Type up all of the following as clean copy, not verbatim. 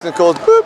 technicals. Boop.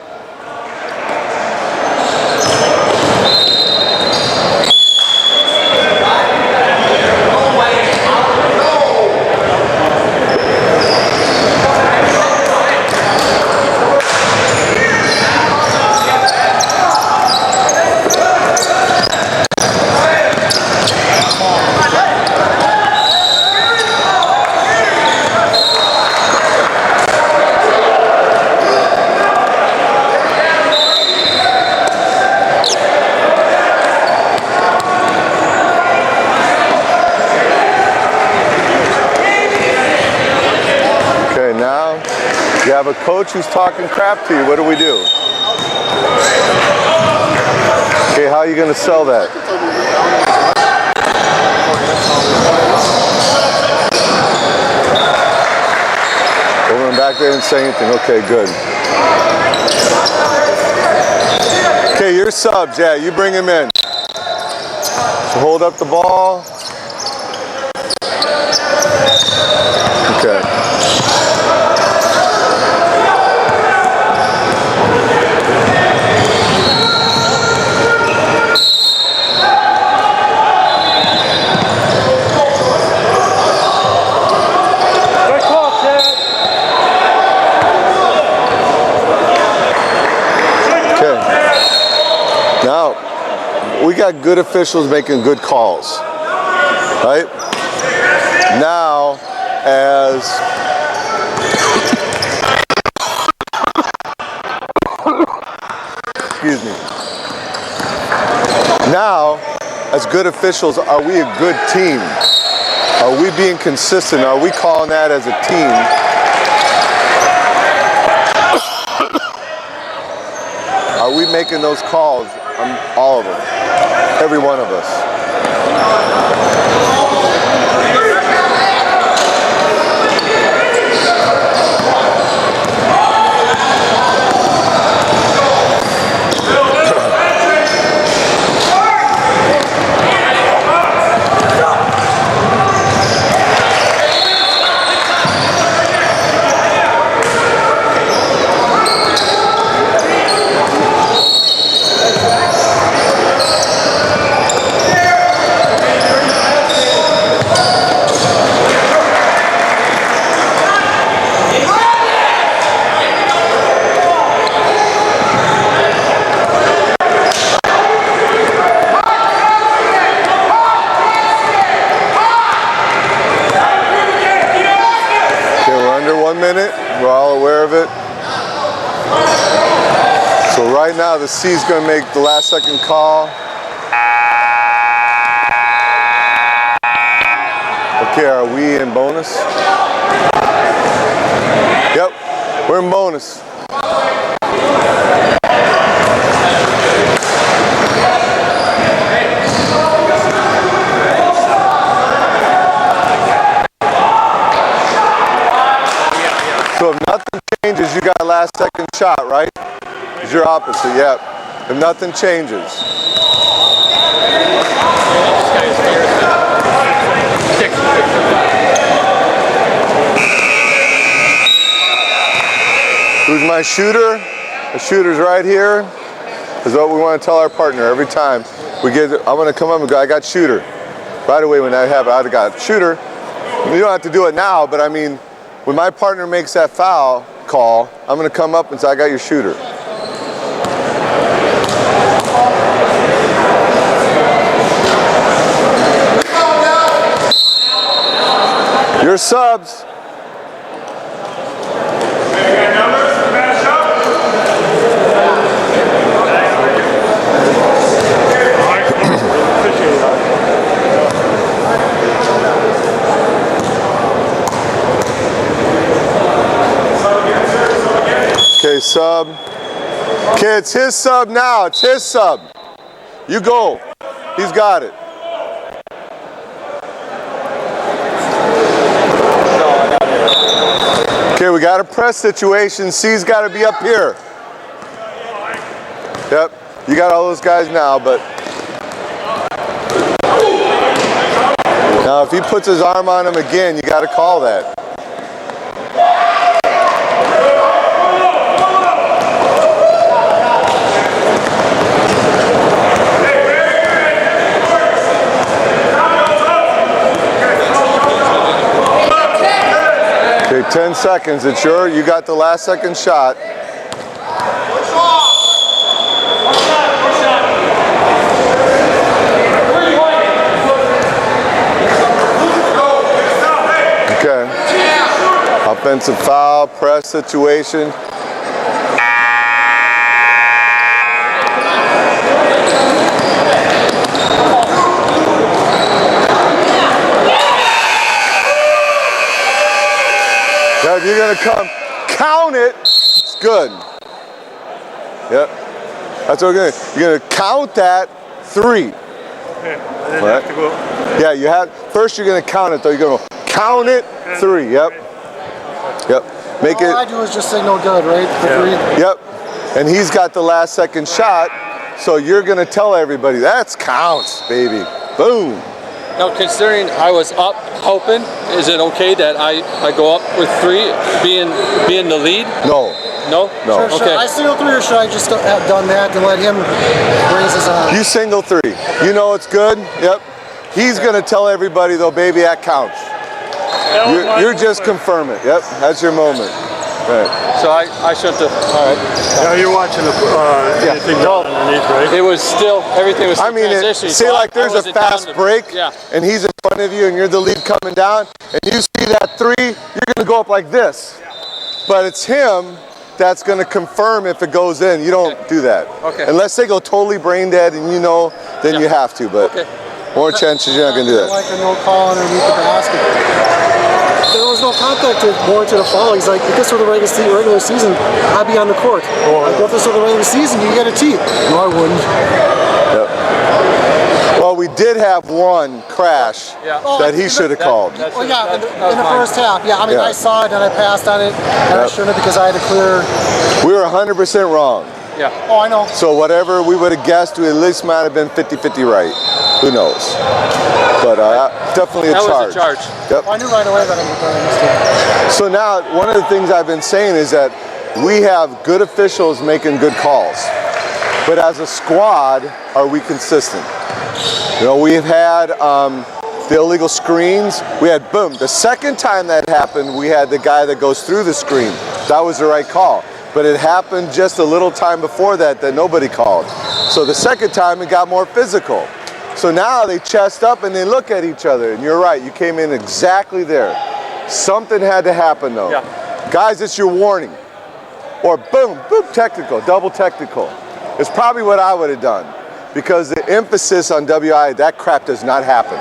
You have a coach who's talking crap to you. What do we do? Okay, how are you going to sell that? Over and back there and say anything. Okay, good. Okay, your subs. Yeah, you bring him in. So hold up the ball. Okay. We got good officials making good calls, right? Now, as excuse me. Now, as good officials, are we a good team? Are we being consistent? Are we calling that as a team? Are we making those calls? All of them. Every one of us. We're all aware of it. So right now the C's going to make the last second call. Okay, are we in bonus? Yep, we're in bonus. So if nothing changes, you got a last second shot, right? It's your opposite, yep. If nothing changes. Who's my shooter? The shooter's right here. Is what we want to tell our partner every time. I'm going to come up and go, I got shooter. Right away when I have it, I got shooter. You don't have to do it now, but I mean, when my partner makes that foul call, I'm going to come up and say, I got your shooter. Your subs. Okay, sub. Okay, it's his sub now. It's his sub. You go. He's got it. Okay, we got a press situation. C's got to be up here. Yep, you got all those guys now, but now if he puts his arm on him again, you got to call that. 10 seconds. It's you got the last second shot. Okay. Offensive foul, press situation. Now if you're gonna come, count it, it's good. Yep. That's what you're gonna count that 3. Okay. And then have to go. Yeah, you have first you're gonna count it though. You're gonna count it 3. Yep. Yep. Make All I do is just signal good, right? Yeah. Yep. And he's got the last second shot, so you're gonna tell everybody that's counts, baby. Boom. Now, considering I was up hoping, is it okay that I go up with 3, being the lead? No. No? No. Should Okay. I signal 3 or should I just have done that and let him raise his arm? You single 3. You know it's good. Yep. He's gonna tell everybody though, baby, that counts. You're just confirm it. Yep. That's your moment. Right. So I shouldn't have. All right. Now you're watching the anything underneath, right? It was still, everything was still I mean, transitioning. say so like there's a wasn't down fast to- break, Yeah. and he's in front of you, and you're the lead coming down, and you see that 3, you're gonna go up like this. But it's him that's gonna confirm if it goes in. You don't do that. Okay. Unless they go totally brain dead, and you know, then you have to. But Okay. more chances you're not gonna do that. Like a no call underneath the basket. There was no contact to warranted a foul. He's like, if this were the regular season, I'd be on the court. Like, if this were the regular season, you get a tee. No, I wouldn't. Yep. Well, we did have one crash that he should have called. Well, yeah, in the first half. Yeah, I mean, Yeah. I saw it and I passed on it, and I shouldn't have because I had to clear. We were 100% wrong. Yeah. Oh, I know. So whatever we would have guessed, we at least might have been 50-50 right. Who knows? But definitely a That charge. was a charge. Yep. I knew right away that I missed it. So now, one of the things I've been saying is that we have good officials making good calls. But as a squad, are we consistent? You know, we've had the illegal screens. We had, boom, the second time that happened, we had the guy that goes through the screen. That was the right call. But it happened just a little time before that nobody called. So the second time, it got more physical. So now they chest up and they look at each other. And you're right, you came in exactly there. Something had to happen though. Yeah. Guys, it's your warning. Or boom, boom, technical, double technical. It's probably what I would have done. Because the emphasis on WI, that crap does not happen.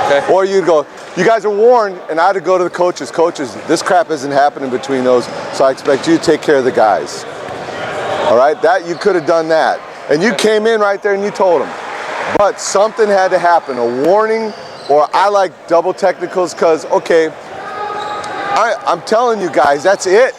Okay. Or you'd go, you guys are warned, and I had to go to the coaches. Coaches, this crap isn't happening between those, so I expect you to take care of the guys. All right, that you could have done that. And you came in right there and you told them. But something had to happen, a warning, or I like double technicals because, okay, I'm telling you guys, that's it.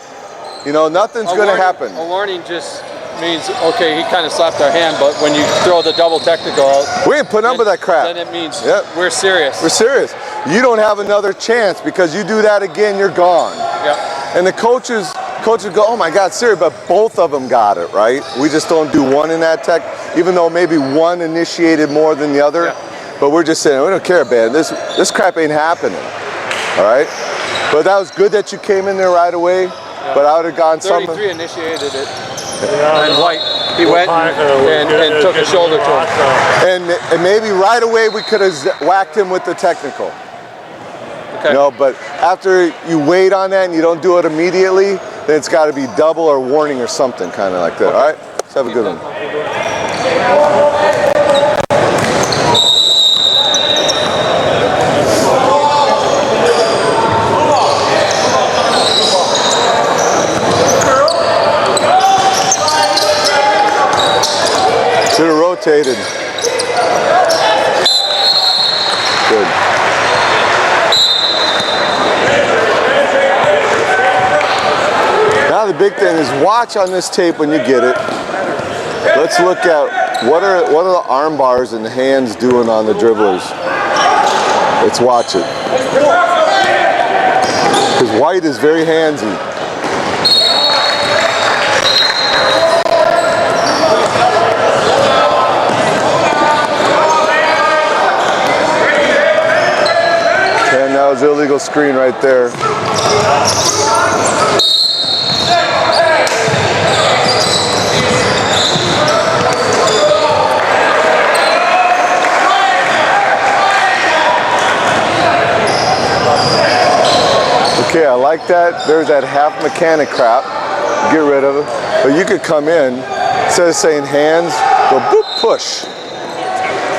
You know, nothing's going to happen. A warning just means, okay, he kind of slapped our hand, but when you throw the double technical out, We ain't putting up with that crap. then it means Yep. we're serious. We're serious. You don't have another chance because you do that again, you're gone. Yeah. And the coaches go, oh my God, serious, but both of them got it, right? We just don't do one in that tech, even though maybe one initiated more than the other. Yeah. But we're just saying, we don't care, man. This crap ain't happening, all right? But that was good that you came in there right away, but I would have gone 33 something. initiated it. And White, he went and took a shoulder to him. And maybe right away we could have whacked him with the technical. Okay. You know, but after you wait on that and you don't do it immediately, then it's got to be double or warning or something kind of like that. All right? Let's have a good one. Should have rotated. Good. Now the big thing is watch on this tape when you get it. Let's look at what are the arm bars and the hands doing on the dribblers. Let's watch it. Because White is very handsy. And that was illegal screen right there. like that, there's that half mechanic crap. Get rid of it. But you could come in, instead of saying hands, go boop, push.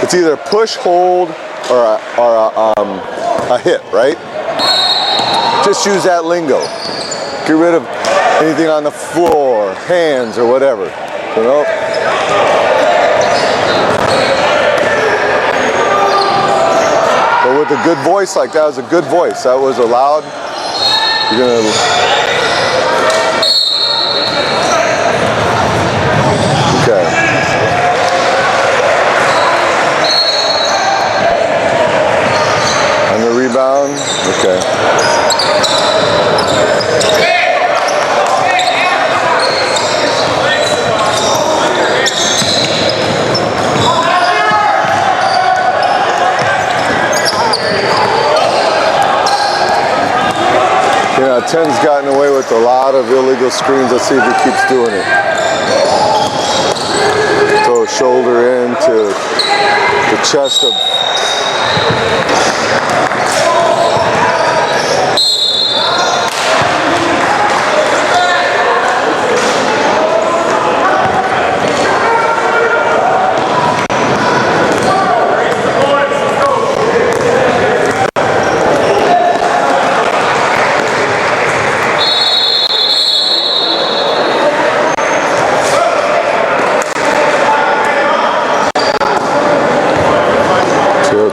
It's either push, hold, or a hit, right? Just use that lingo. Get rid of anything on the floor, hands, or whatever. You know? But with a good voice like that, was a good voice. That was allowed. You're gonna. Okay. On the rebound. Okay. Yeah, 10's gotten away with a lot of illegal screens. Let's see if he keeps doing it. Throw a shoulder into the chest of.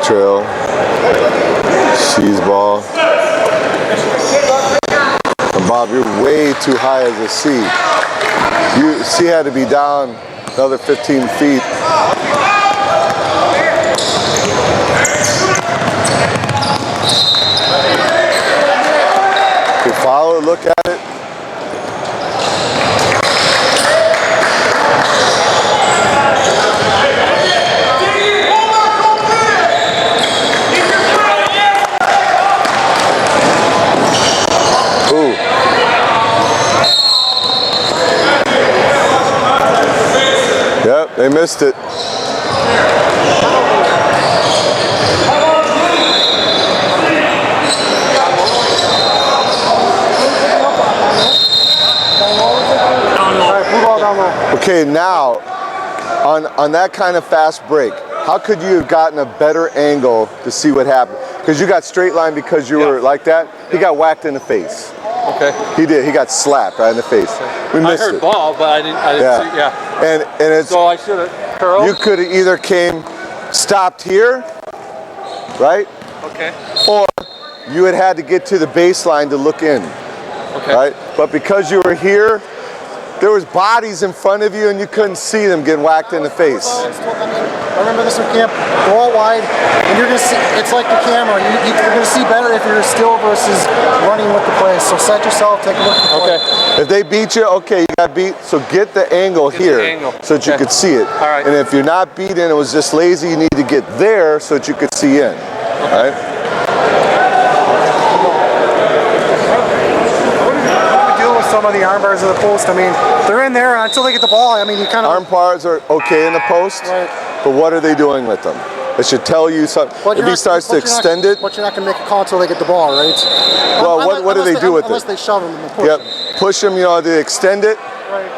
Trail, sees ball. And Bob, you're way too high as a C. C had to be down another 15 feet. You follow it, look at it. Yep, they missed it. Okay, now on that kind of fast break, how could you have gotten a better angle to see what happened? Because you got straight line because you were like that. He got whacked in the face. Okay. He did. He got slapped right in the face. We missed I heard it. ball, but I didn't see. Yeah. And it's. So I should have curled. You could have either stopped here, right? Okay. Or you had to get to the baseline to look in. Okay. Right? But because you were here, there was bodies in front of you and you couldn't see them getting whacked in the face. I remember this in camp. Go out wide, and you're gonna see. It's like the camera. You're gonna see better if you're still versus running with the play. So set yourself. Take a look at the play. If they beat you, okay, you got beat. So get the angle here so that you could see it. All right. And if you're not beaten, it was just lazy. You need to get there so that you could see in. All right. Some of the arm bars of the post. I mean, they're in there until they get the ball. I mean, you kind of. Arm bars are okay in the post, right. But what are they doing with them? It should tell you something. If he starts to extend it. But you're not going to make a call until they get the ball, right? Well, what do they do with it? Unless they shove them and push Yep, them. push them. You know, they extend it. Right.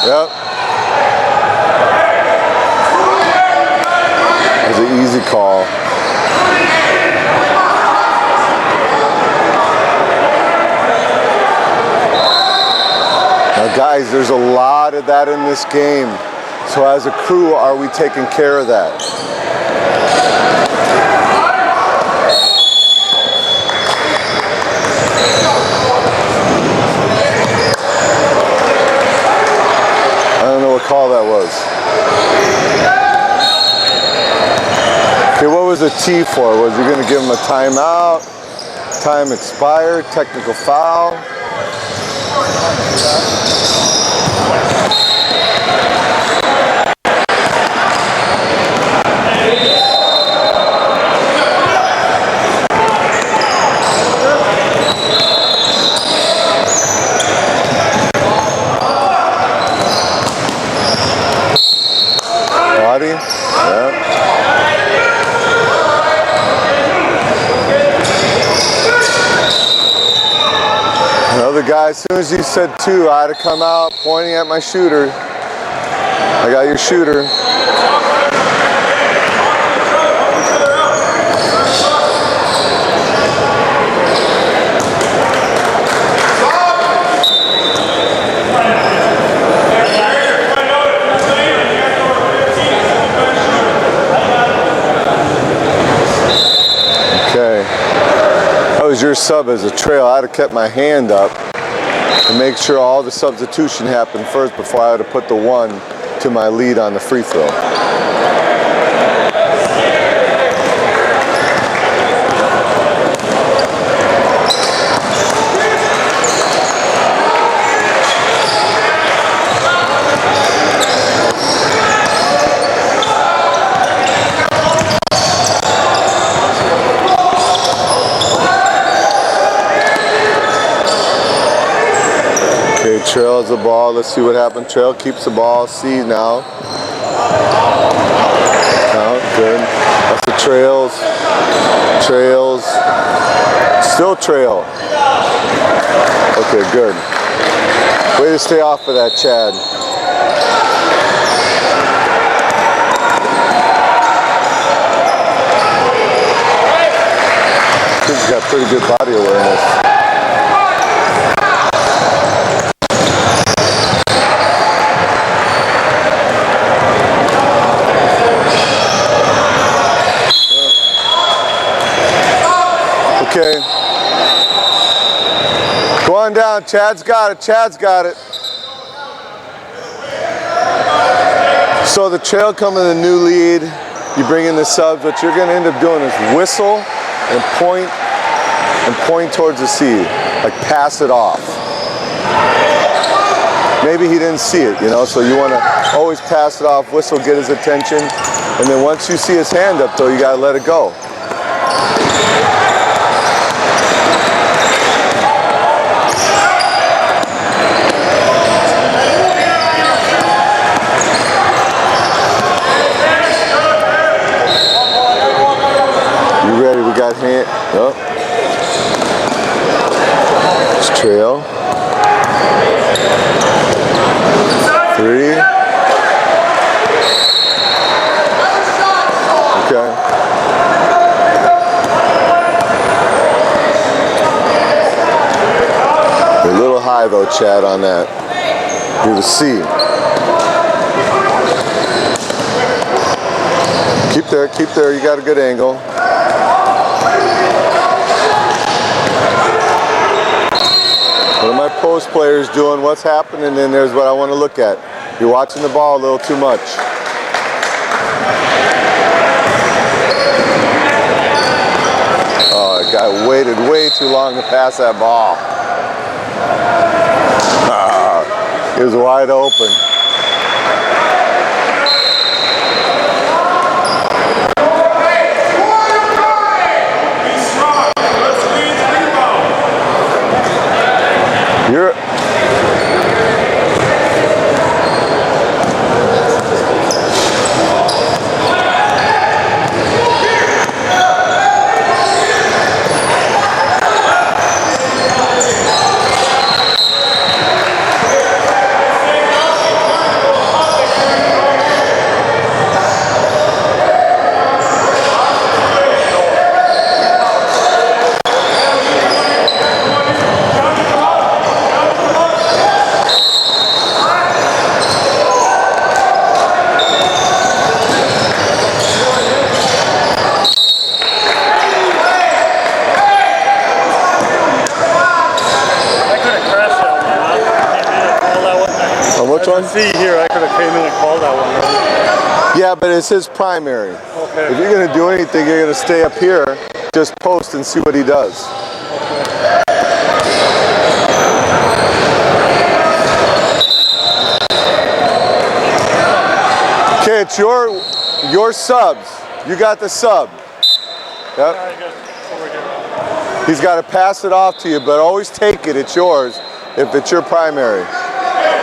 Yep. It's an easy call. Now guys, there's a lot of that in this game. So as a crew, are we taking care of that? Call that was. Okay, what was the T for? Was he going to give him a timeout? Time expired? Technical foul? Body. Yeah. Another guy, as soon as he said 2, I had to come out pointing at my shooter. I got your shooter. Okay. That was your sub as a trail. I had to kept my hand up and make sure all the substitution happened first before I had to put the 1 to my lead on the free throw. Okay, Trail has the ball. Let's see what happened. Trail keeps the ball. C now. Count, good. That's the Trails. Trails. Still Trail. Okay, good. Way to stay off of that, Chad. He's got pretty good body awareness. Okay. Go on down. Chad's got it. Chad's got it. So the Trail coming in the new lead. You bring in the subs. What you're going to end up doing is whistle and point towards the C. Like pass it off. Maybe he didn't see it, you know, so you want to always pass it off, whistle, get his attention. And then once you see his hand up, though, you got to let it go. Got hand. Oh. It's Trail. 3. Okay. A little high though, Chad, on that. Do the C. Keep there, keep there. You got a good angle. What are my post players doing? What's happening? And there's what I want to look at. You're watching the ball a little too much. Oh, the guy waited way too long to pass that ball. He was wide open. You're See here, I could have came in and called that one. Yeah, but it's his primary. Okay. If you're going to do anything, you're going to stay up here, just post and see what he does. Okay, it's your subs. You got the sub. Yep. He's got to pass it off to you, but always take it. It's yours if it's your primary.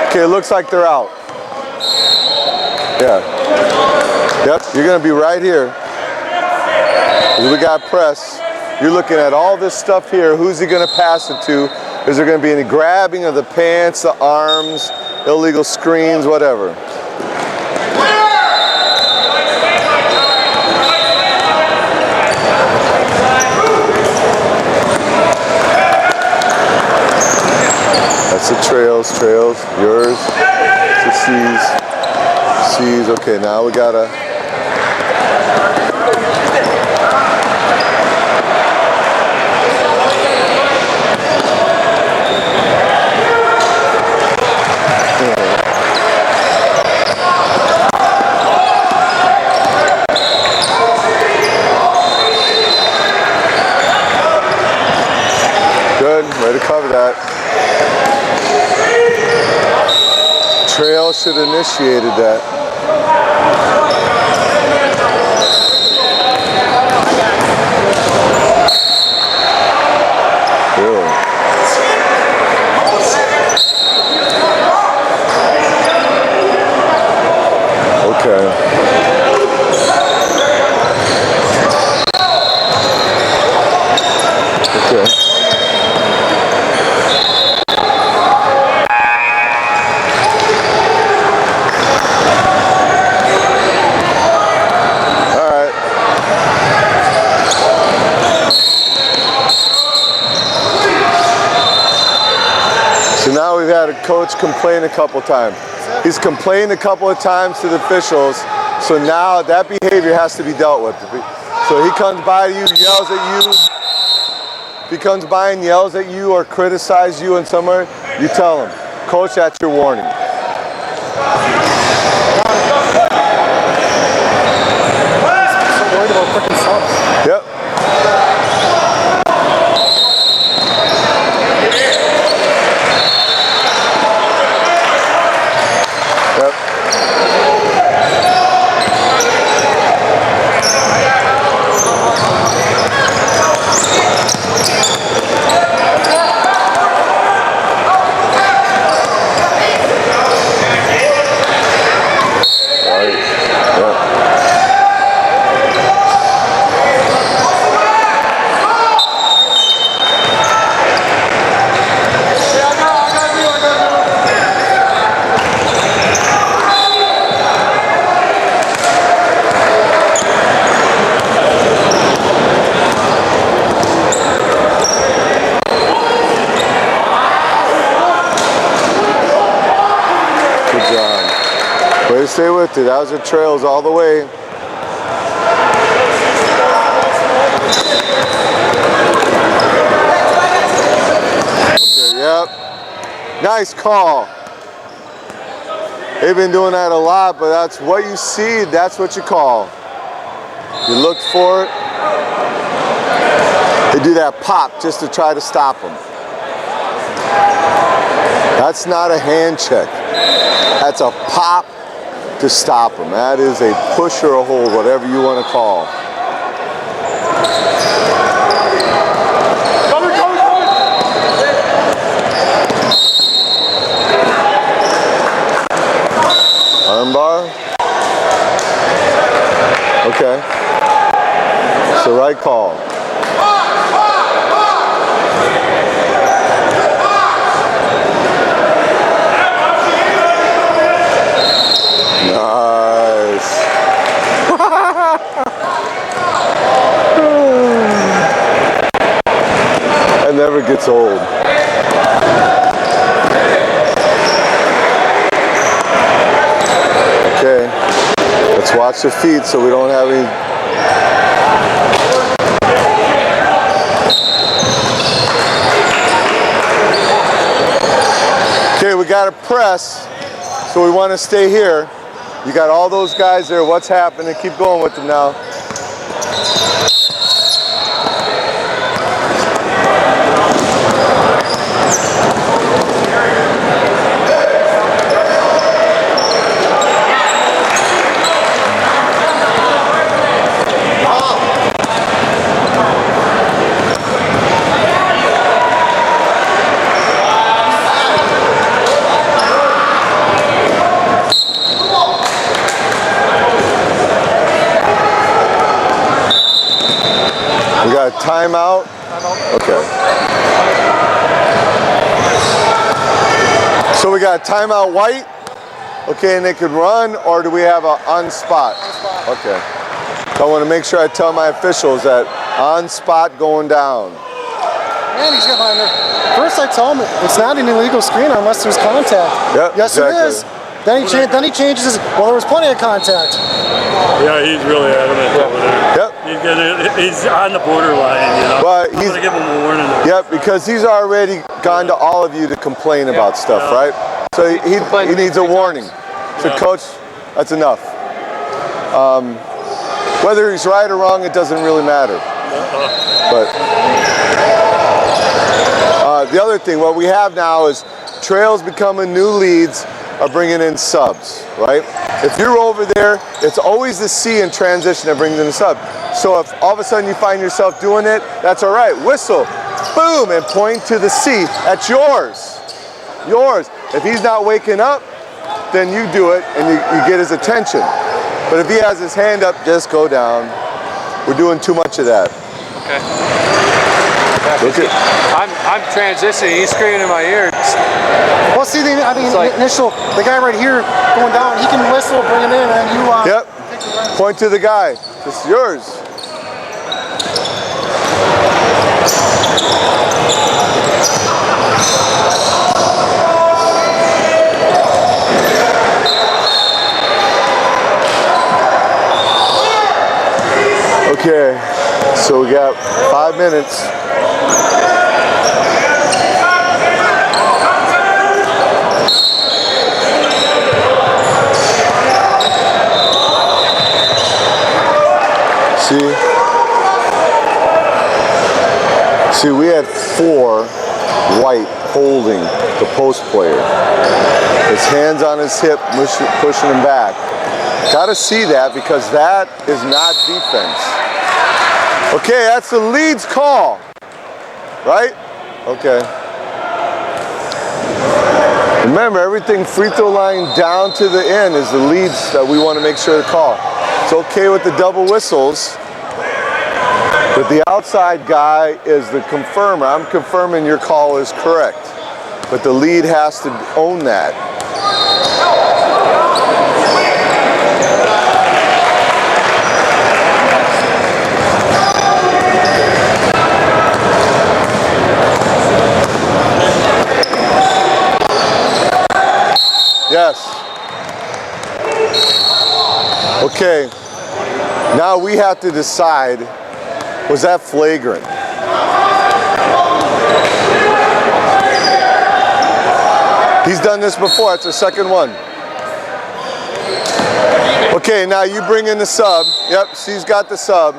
Okay, it looks like they're out. Yeah. Yep, you're going to be right here. We got press. You're looking at all this stuff here. Who's he going to pass it to? Is there going to be any grabbing of the pants, the arms, illegal screens, whatever? That's the trails, yours, the C's. Okay, now we gotta. Good, way to cover that. Trail should have initiated that. Really? Okay. Okay. So now we've had a coach complain a couple times. He's complained a couple of times to the officials, so now that behavior has to be dealt with. So he comes by to you, yells at you. If he comes by and yells at you or criticizes you in somewhere, you tell him, Coach, that's your warning. So worried about freaking subs. Yep. Way to stay with it. That was the trails all the way. Okay, yep. Nice call. They've been doing that a lot, but that's what you see. That's what you call. You look for it. They do that pop just to try to stop them. That's not a hand check. That's a pop to stop them. That is a push or a hold, whatever you want to call. Armbar. Okay. It's the right call. Nice. That never gets old. Okay, let's watch the feet so we don't have any. Okay, we got to press, so we want to stay here. You got all those guys there. What's happening? Keep going with them now. got a timeout. Okay. So we got timeout white. Okay, and they could run, or do we have a on spot? Okay. So I want to make sure I tell my officials that on spot going down. Man, he's got behind there. First I tell him it's not an illegal screener unless there's contact. Yep, yes, exactly. it is. Then he changes his, well, there was plenty of contact. Yeah, he's really adamant over there. Yep. He's on the borderline, you know. But I'm gonna give him a warning. Yep, because he's already gone to all of you to complain about stuff, right? So he needs a warning. So coach, that's enough. Whether he's right or wrong, it doesn't really matter. But the other thing, what we have now is trails becoming new leads are bringing in subs, right? If you're over there, it's always the C in transition that brings in a sub. So if all of a sudden you find yourself doing it, that's all right. Whistle, boom, and point to the C. That's yours. Yours. If he's not waking up, then you do it and you get his attention. But if he has his hand up, just go down. We're doing too much of that. Okay. I'm transitioning. He's screaming in my ear. Well, see, the guy right here going down, he can whistle, bring him in, and you. Yep. Point to the guy. It's yours. Okay, so we got 5 minutes. See, we had 4 white holding the post player. His hands on his hip, pushing him back. Got to see that because that is not defense. Okay, that's the leads call, right? Okay. Remember, everything free throw line down to the end is the leads that we want to make sure to call. It's okay with the double whistles, but the outside guy is the confirmer. I'm confirming your call is correct, but the lead has to own that. Yes. Okay. Now we have to decide, was that flagrant? He's done this before. It's the second one. Okay, now you bring in the sub. Yep, she's got the sub.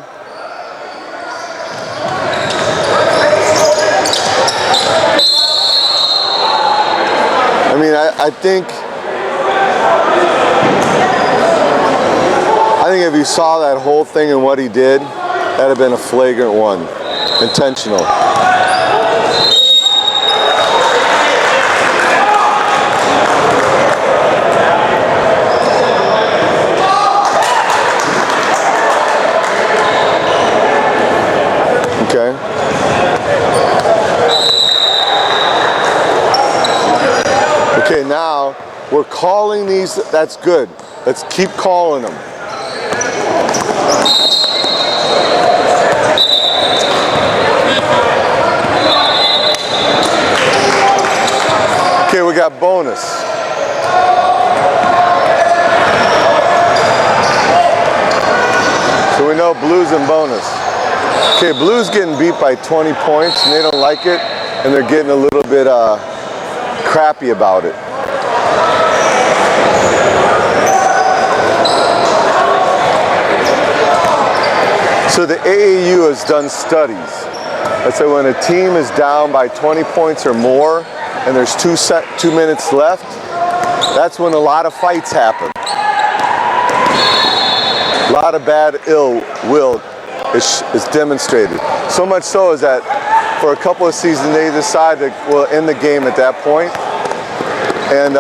I mean, I think if you saw that whole thing and what he did, that'd have been a flagrant one, intentional. Okay. Okay, now we're calling these. That's good. Let's keep calling them. Okay, we got bonus. So we know blue's in bonus. Okay, blue's getting beat by 20 points and they don't like it, and they're getting a little bit crappy about it. So the AAU has done studies that say when a team is down by 20 points or more and there's 2 minutes left, that's when a lot of fights happen. A lot of bad ill will is demonstrated. So much so is that for a couple of seasons they decide to end the game at that point. And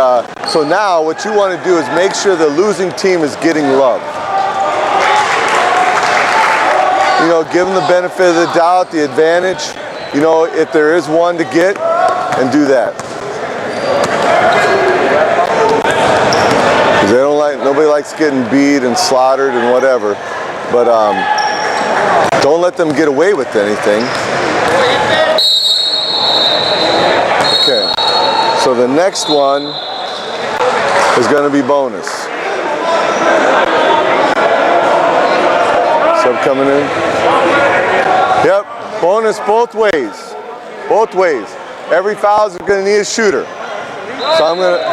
so now what you want to do is make sure the losing team is getting love. you know, give them the benefit of the doubt, the advantage. You know, if there is one to get, and do that. Because they don't like, nobody likes getting beat and slaughtered and whatever. But don't let them get away with anything. Okay. So the next one is going to be bonus. Sub coming in. Yep. Bonus both ways. Both ways. Every foul is going to need a shooter. So I'm going to...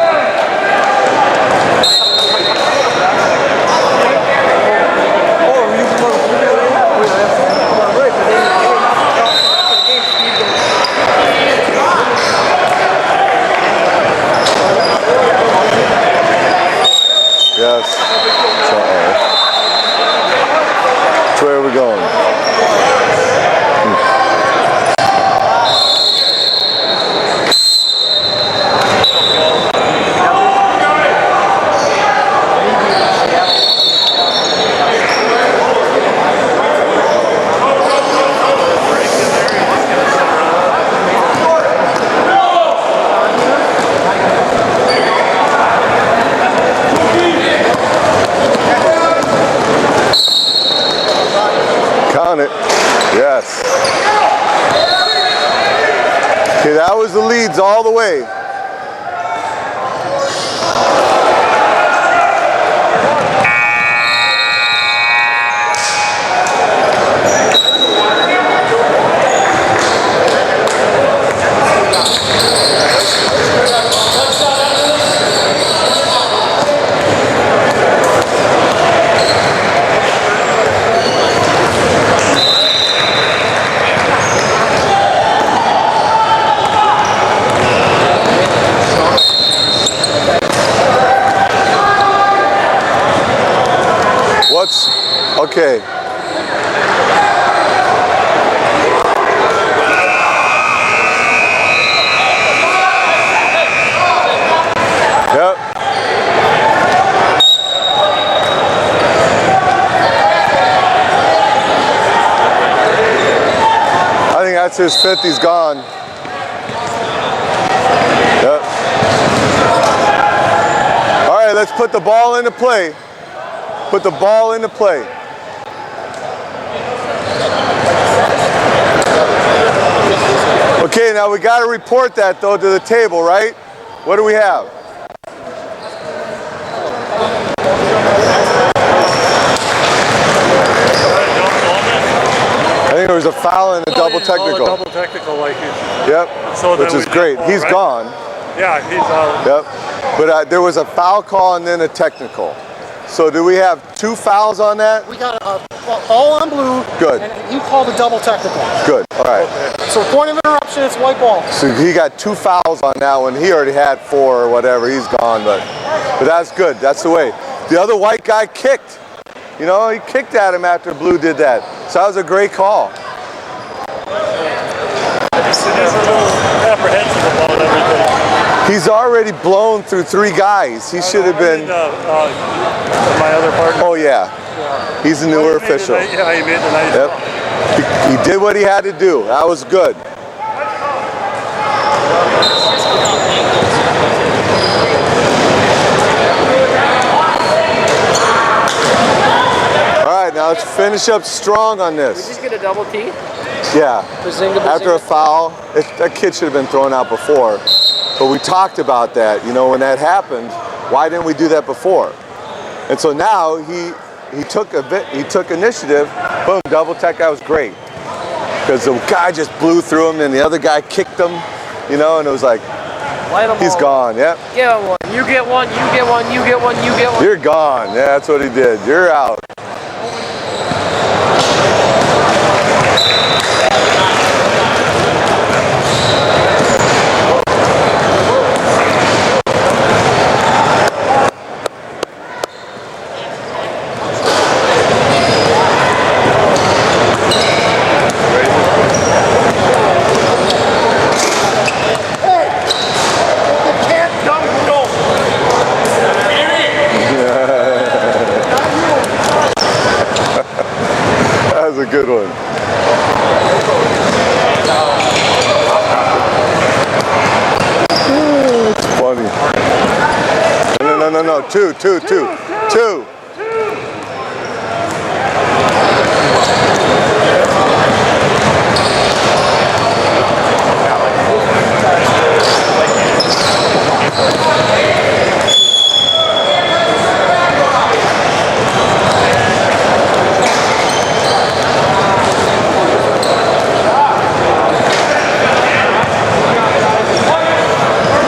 Yes. Which way are we going? Count it. Yes. Okay, that was the leads all the way. What's okay? Yep. I think that's his fifth. He's gone. Yep. All right, let's put the ball into play. Put the ball into play. Okay, now we got to report that though to the table, right? What do we have? I think there was a foul and a double technical. Double technical, like you. Yep. So which is great. He's right? gone. Yeah, he's out. Yep. But there was a foul call and then a technical. So do we have two fouls on that? We got all on blue. Good. And you called a double technical. Good. All right. Okay. So point of interruption, it's white ball. So he got two fouls on that one. He already had four or whatever. He's gone, but that's good. That's the way. The other white guy kicked. You know, he kicked at him after blue did that. So that was a great call. He's a little apprehensive about everything. He's already blown through three guys. He should have been. My other partner. Oh yeah. He's a newer official. Yeah, he made the nice. Yep. He did what he had to do. That was good. All right, now let's finish up strong on this. We just get a double T? Yeah. Bazinga, bazinga. After a foul, that kid should have been thrown out before. But we talked about that. You know, when that happened, why didn't we do that before? And so now he took initiative. Boom, double tech. That was great because the guy just blew through him, and the other guy kicked him. You know, and it was like he's gone. Yep. Get one. You get one. You get one. You get one. You get one. You're gone. Yeah, that's what he did. You're out. was a good one. It's funny. No. Two.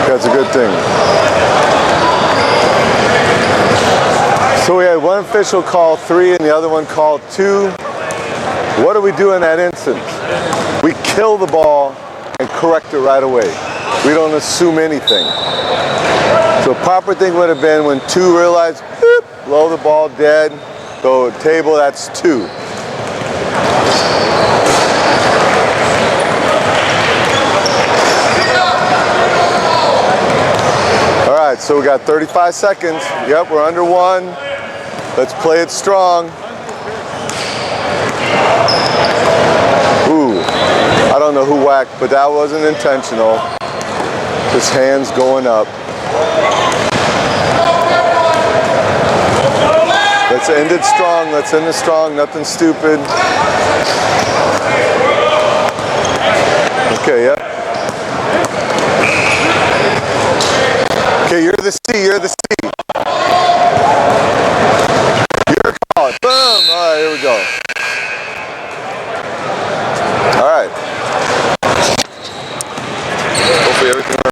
That's a good thing. So we had one official call 3 and the other one called 2. What do we do in that instance? We kill the ball and correct it right away. We don't assume anything. So the proper thing would have been when 2 realized, boop, blow the ball dead, go table, that's 2. All right, so we got 35 seconds. Yep, we're under 1. Let's play it strong. Ooh, I don't know who whacked, but that wasn't intentional. Just hands going up. Let's end it strong. Let's end it strong. Nothing stupid. Okay, yep. Okay, you're the C. You're the C.